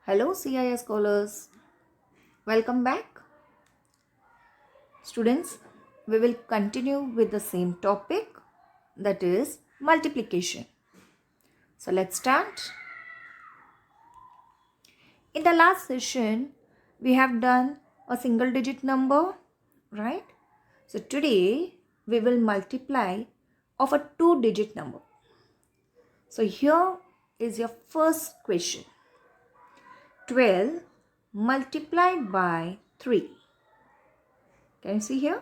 Hello CIS scholars, welcome back. Students, we will continue with the same topic, that is multiplication. So let's start. In the last session, we have done a single digit number, right? So today, we will multiply of a two digit number. So here is your first question. 12 multiplied by 3. Can you see here?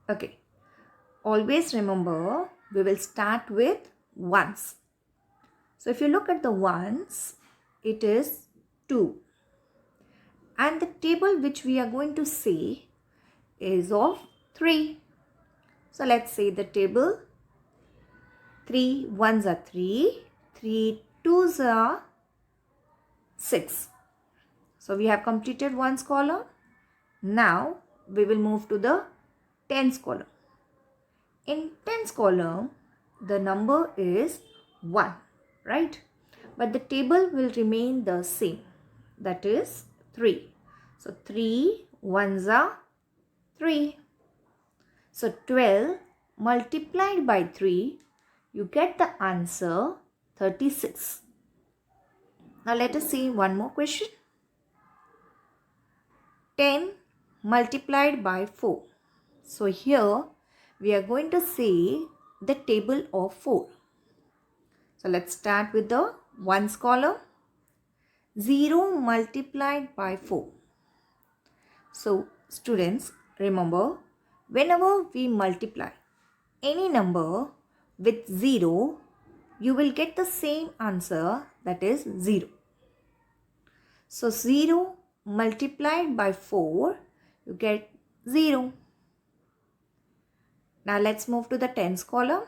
Okay. Always remember, we will start with ones. So if you look at the ones, it is 2. And the table which we are going to see is of 3. So let's say the table. 3 ones are 3, 3 twos are 6. So we have completed ones column. Now we will move to the tens column. In tens column, the number is 1, right? But the table will remain the same, that is 3. So 3 ones are 3. So 12 multiplied by 3, you get the answer 36. Now let us see one more question. 10 multiplied by 4. So here we are going to see the table of 4. So let's start with the ones column. 0 multiplied by 4. So students, remember, whenever we multiply any number with 0, you will get the same answer, that is 0. So 0 multiplied by 4, you get 0. Now let's move to the tens column.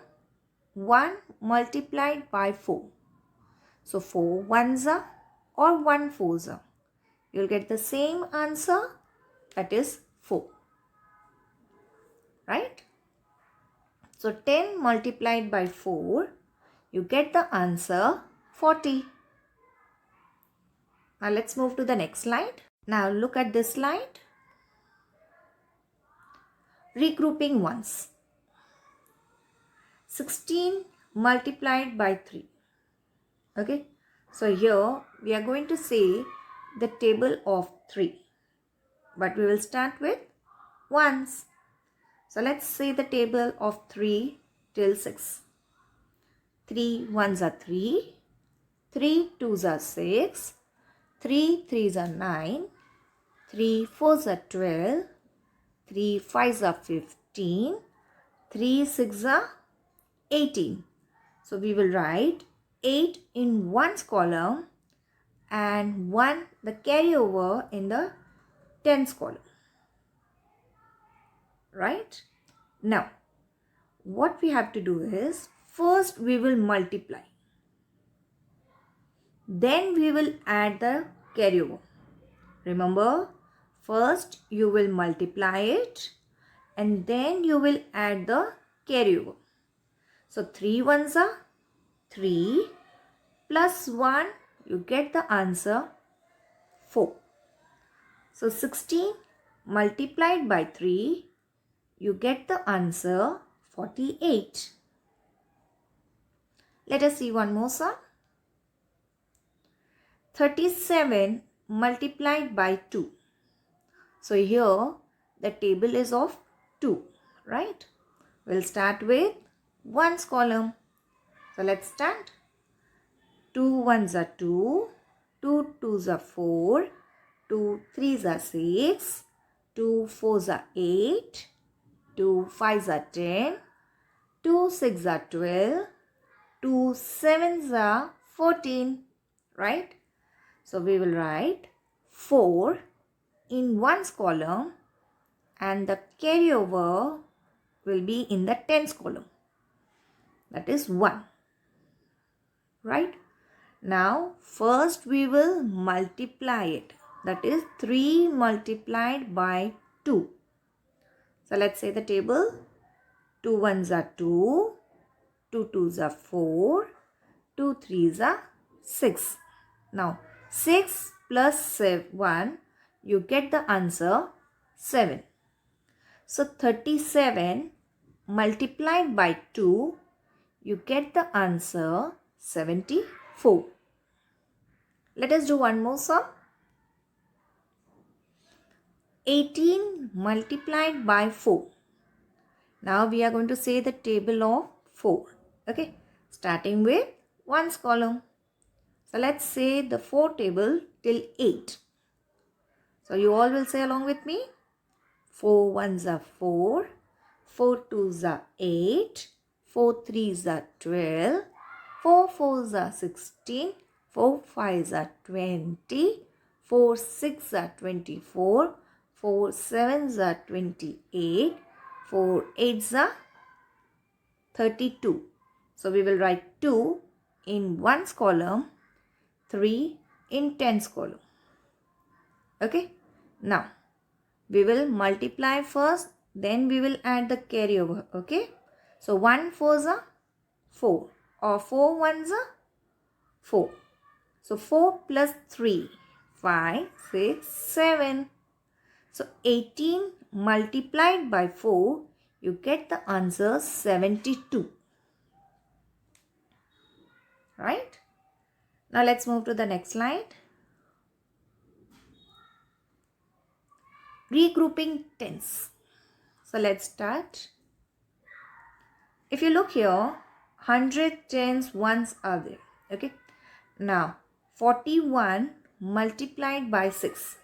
1 multiplied by 4. So 4 ones are or 1 fours are. You'll get the same answer, that is 4. Right? So 10 multiplied by 4, you get the answer 40. Now let's move to the next slide. Now look at this slide. Regrouping ones. 16 multiplied by 3. Okay. So here we are going to say the table of 3. But we will start with ones. So let's say the table of 3 till 6. 3 ones are 3. 3 twos are 6. 3 threes are 9. 3 fours are 12. 3 fives are 15. 3 sixes are 18. So we will write 8 in ones column and 1 the carryover in the tens column. Right? Now, what we have to do is, first we will multiply. Then we will add the carryover. Remember, first you will multiply it and then you will add the carryover. So 3 ones are 3 plus 1, you get the answer 4. So 16 multiplied by 3, you get the answer 48. Let us see one more sum. 37 multiplied by 2. So here the table is of 2, right? We'll start with ones column. So let's start. 2 ones are 2, 2 twos are 4, 2 threes are 6, 2 fours are 8, 2 fives are 10, 2 sixes are 12, 2 sevens are 14, right? So we will write 4 in ones column and the carryover will be in the tens column, that is 1. Right? Now first we will multiply it, that is 3 multiplied by 2. So let's say the table. 2 ones are 2, 2 twos are 4, 2 threes are 6. Now 6 plus 1, you get the answer 7. So 37 multiplied by 2, you get the answer 74. Let us do one more sum. 18 multiplied by 4. Now we are going to say the table of 4. Okay, starting with ones column. So let's say the 4 table till 8. So you all will say along with me. 4 ones are 4, 4 twos are 8, 4 threes are 12, 4 fours are 16, 4 fives are 20, 4 six are 24, 4 sevens are 28, 4 eights are 32. So we will write 2 in ones column, 3 in tens column. Okay. Now we will multiply first, then we will add the carryover. Okay. So 1 fours are 4 or 4 ones are 4. So 4 plus 3, 5, 6, 7. So 18 multiplied by 4, you get the answer 72. Right? Now let's move to the next slide. Regrouping tens. So let's start. If you look here, 100 tens ones are there. Okay. Now 41 multiplied by 6.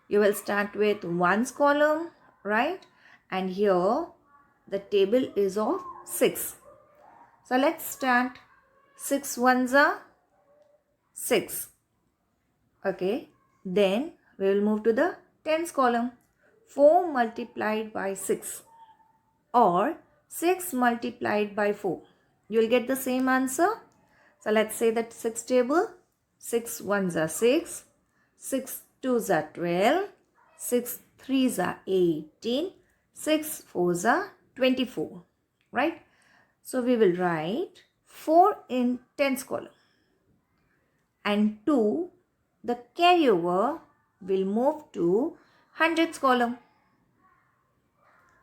You will start with ones column, right? And here the table is of 6. So let's start. 6 ones are 6. Okay. Then we will move to the tens column. 4 multiplied by 6 or 6 multiplied by 4. You will get the same answer. So let's say that 6 table. 6 ones are 6. 6 twos are 12. 6 threes are 18. 6 fours are 24. Right? So we will write 4 in tens column. And 2, the carryover will move to hundreds column.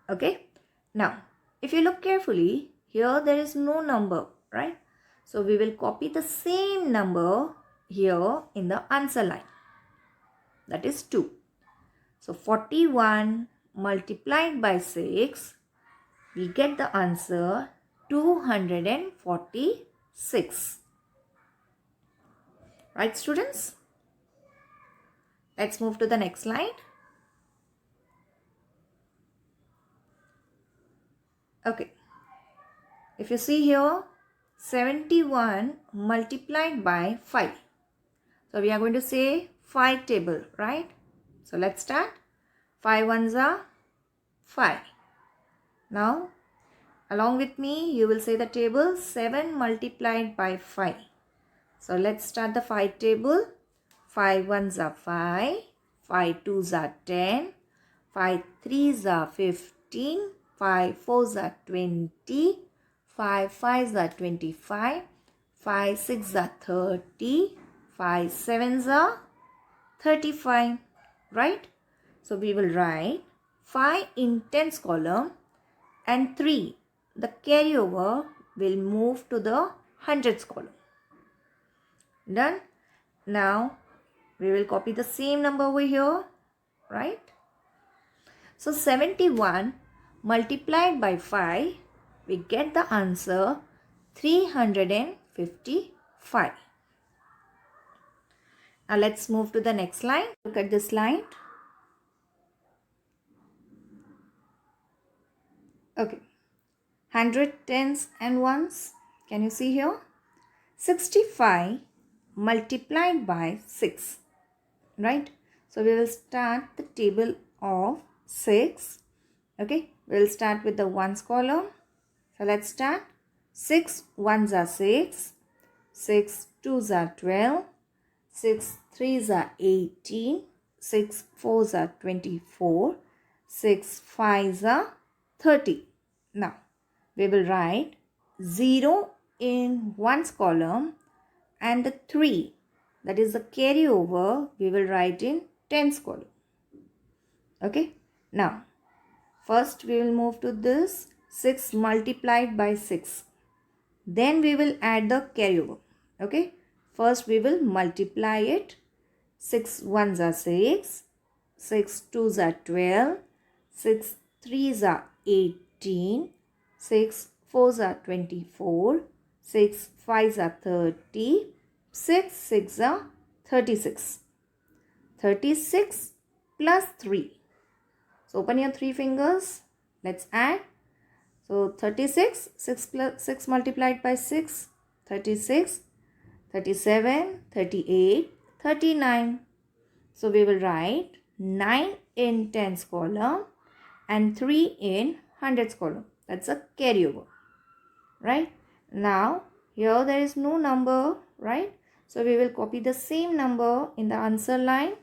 Okay. Now, if you look carefully, here there is no number, right? So we will copy the same number here in the answer line. That is 2. So 41 multiplied by 6, we get the answer 246. Right, students? Let's move to the next slide. Okay. If you see here, 71 multiplied by 5. So we are going to say 5 table, right? So let's start. 5 ones are 5. Now, along with me, you will say the table 7 multiplied by 5. So let's start the 5 table. 5 ones are 5. 5 twos are 10. 5 threes are 15. 5 fours are 20. 5 fives are 25. 5 sixes are 30. 5 sevens are 35. Right? So we will write 5 in tens column and 3. The carryover will move to the hundreds column. Done? Now we will copy the same number over here. Right? So 71 multiplied by 5, we get the answer 355. Now let's move to the next line. Look at this line. Okay. 100 tens and ones. Can you see here? 65 multiplied by 6. Right? So we will start the table of 6. Okay. We will start with the ones column. So let's start. 6 ones are 6. 6 twos are 12. 6 threes are 18. 6 fours are 24. 6 fives are 30. Now, we will write 0 in ones column and the 3 that is the carryover, we will write in tens column. Okay. Now, first we will move to this 6 multiplied by 6. Then we will add the carryover. Okay. First we will multiply it. 6 ones are 6. 6 twos are 12. 6 threes are 18. 6 fours are 24. 6 fives are 30. 6 six are 36. 36 plus 3. So open your 3 fingers. Let's add. So 36, 6 multiplied by 6, 36, 37, 38, 39. So we will write 9 in tens column and 3 in hundreds column. That's a carryover. Right? Now here there is no number, right? So we will copy the same number in the answer line.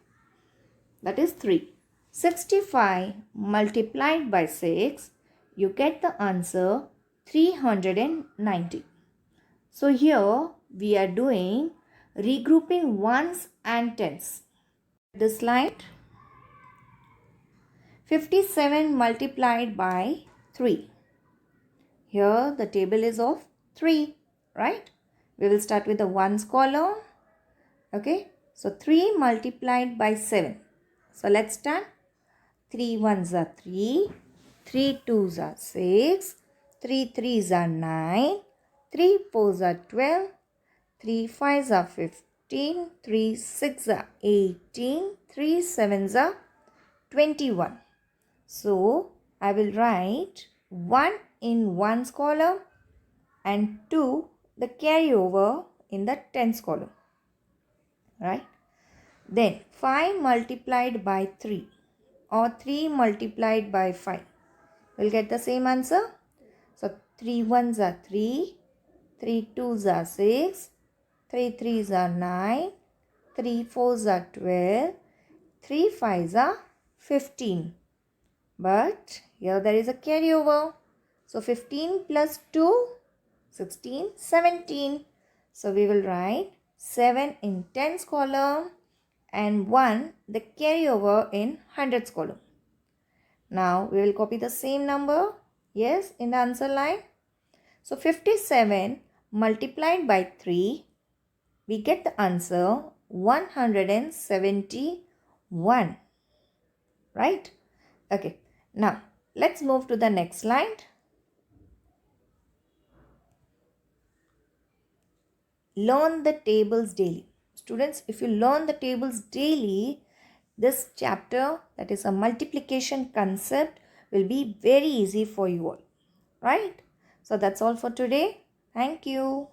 That is 3. 65 multiplied by 6, you get the answer 390. So here we are doing regrouping ones and tens. This slide. 57 multiplied by 3. Here the table is of 3, right? We will start with the ones column. Okay. So 3 multiplied by 7. So let's start. 3 ones are 3. 3 twos are 6. 3 threes are 9. 3 fours are 12. 3 fives are 15. 3 six are 18. 3 sevens are 21. So I will write 1 in ones column and 2 the carryover in the tens column. Right? Then 5 multiplied by 3 or 3 multiplied by 5. We'll get the same answer. So 3 ones are 3, 3 twos are 6, 3 threes are 9, 3 fours are 12, 3 fives are 15. But here there is a carryover. So 15 plus 2, 16, 17. So we will write 7 in tens column and 1 the carryover in hundreds column. Now we will copy the same number, yes, in the answer line. So 57 multiplied by 3, we get the answer 171, right? Okay, now let's move to the next slide. Learn the tables daily. Students, if you learn the tables daily, this chapter, that is a multiplication concept, will be very easy for you all. Right? So that's all for today. Thank you.